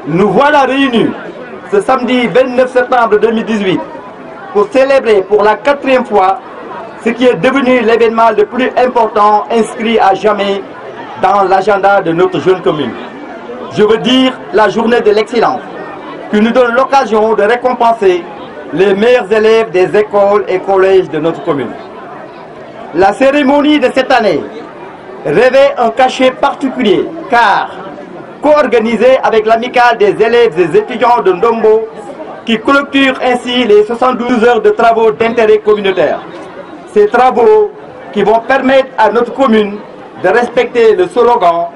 Nous voilà réunis ce samedi 29 septembre 2018 pour célébrer pour la 4e fois ce qui est devenu l'événement le plus important inscrit à jamais dans l'agenda de notre jeune commune. Je veux dire la journée de l'excellence, qui nous donne l'occasion de récompenser les meilleurs élèves des écoles et collèges de notre commune. La cérémonie de cette année revêt un cachet particulier car co-organisée avec l'amicale des élèves et étudiants de Ndombo qui clôture ainsi les 72 heures de travaux d'intérêt communautaire. Ces travaux qui vont permettre à notre commune de respecter le slogan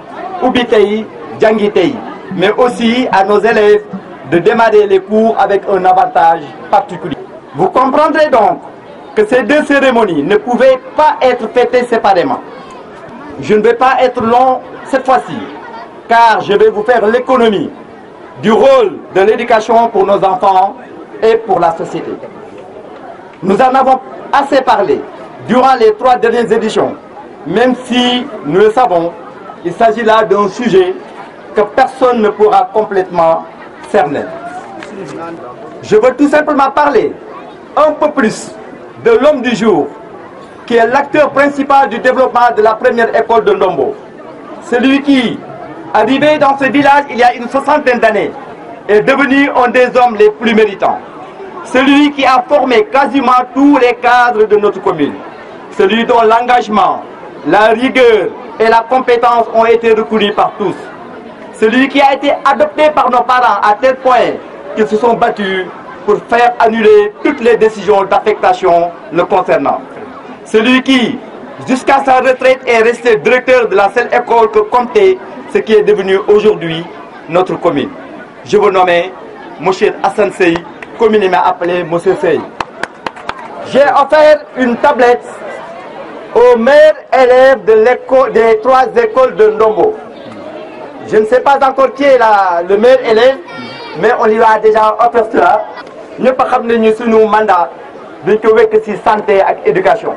Ubitei Djangitei, mais aussi à nos élèves de démarrer les cours avec un avantage particulier. Vous comprendrez donc que ces deux cérémonies ne pouvaient pas être fêtées séparément. Je ne vais pas être long cette fois-ci, car je vais vous faire l'économie du rôle de l'éducation pour nos enfants et pour la société. Nous en avons assez parlé durant les 3 dernières éditions, même si nous le savons, il s'agit là d'un sujet que personne ne pourra complètement cerner. Je veux tout simplement parler un peu plus de l'homme du jour, qui est l'acteur principal du développement de la première école de Ndombo. Celui qui, arrivé dans ce village il y a une 60aine d'années, est devenu un des hommes les plus méritants. Celui qui a formé quasiment tous les cadres de notre commune. Celui dont l'engagement, la rigueur et la compétence ont été reconnus par tous. Celui qui a été adopté par nos parents à tel point qu'ils se sont battus pour faire annuler toutes les décisions d'affectation le concernant. Celui qui, jusqu'à sa retraite, est resté directeur de la seule école que comptait ce qui est devenu aujourd'hui notre commune. Je vous nomme M. Hassan Sey, communément appelé M. Sey. J'ai offert une tablette aux meilleurs élèves des 3 écoles de Ndombo. Je ne sais pas encore qui est le meilleur élève, mais on lui a déjà offert cela. Nous savons que mandat de santé et éducation.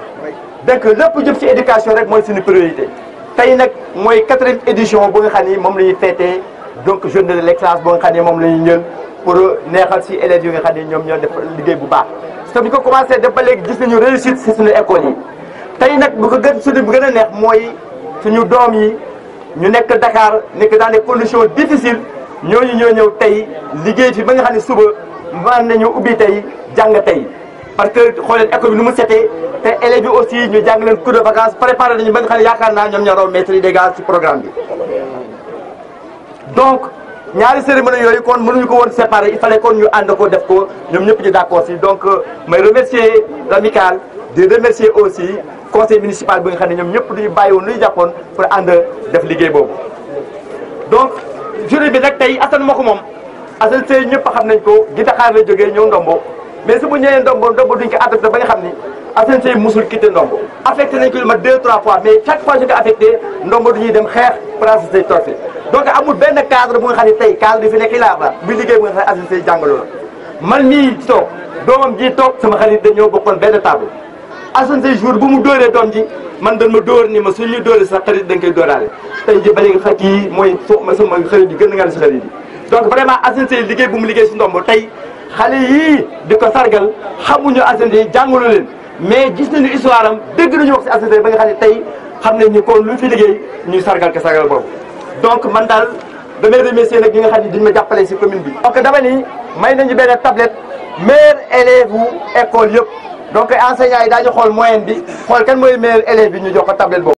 Donc, le plus de l'éducation c'est une priorité. C'est la 4e édition de fêté, donc jeune de l'excellence pour neexal si élèves yi nga xam ne ñoom ñoo def liggéey bu baax. parce que bi ko commencé def ba léegi gis nañu réussite si suñu école yi. tey nag bu ko gën suñu bu gën a neex mooy suñu doom yi ñu nekk Dakar nekk dans des conditions difficiles ñooñu ñoo ñëw tey liggéey fi ba nga xam ne suba mën nañu ubbi tey jàng tey. parce que xool leen école bi nu mu setee te élèves yi aussi ñu jàng leen cours de vacances préparé nañu ba nga xam ne yaakaar naa ñoom ñoo raw maîtrise des gaz ci programme bi. donc ñaari cérémonie yooyu kon mënuñu ko woon séparer il fallait kon ñu ànd ko def ko ñoom ñëpp ñu d'accord si donc may remercier l'amicale di remercier aussi conseil municipal bi nga xam ne ñoom ñëpp duñu bàyyi woon luy jàppoon pour ànd def liggéey boobu. donc jury bi nag tey Assane moo ko moom Assane Seye ñëpp xam nañ ko gi Dakar la jógee ñëw Ndombo mais su bu ñëwee Ndombo duñ ko adopté ba nga xam ni Assane Seye musul quitté Ndombo. affecté nañ ko lu ma 2-3 fois mais chaque fois que ko affecté Ndombo duñuy dem xeex pour assister trophée donc amul benn cadre bu nga xam ne tey cadre bi fi nekk laa la bi liggéey bu nga xam ne Assane Seye jàngaloo la man mii toog doomam ji toog sama xarit dañoo bokkoon benn table Assane Seye jour bu mu dóoree doom ji man dañ ma dóor ni ma suñu dóoree sa xarit dañ koy dóoraale tey ji ba léegi xarit yi mooy sama xarit yi gën nga si xarit yi donc vraiment Assane Seye liggéey bu mu liggéey si Ndombo tey xale yii di ko sargal xamuñu Assane Seye jàngalu leen mais gis nañu histoire am dégg nañu wax si Assane Seye ba nga xam ne tey xam nañ ni kon lu fi liggéey ñuy sargal ke sargal boobu donc man daal damay remercier nag ñi nga xam ne dañu ma jàppale si commune bi. donc dama ni may nañu benn tablette meilleur élève wu école yëpp donc enseignants yi daañu xool moyenne bi xool kan mooy meilleur élève bi ñu jox ko tablette boobu.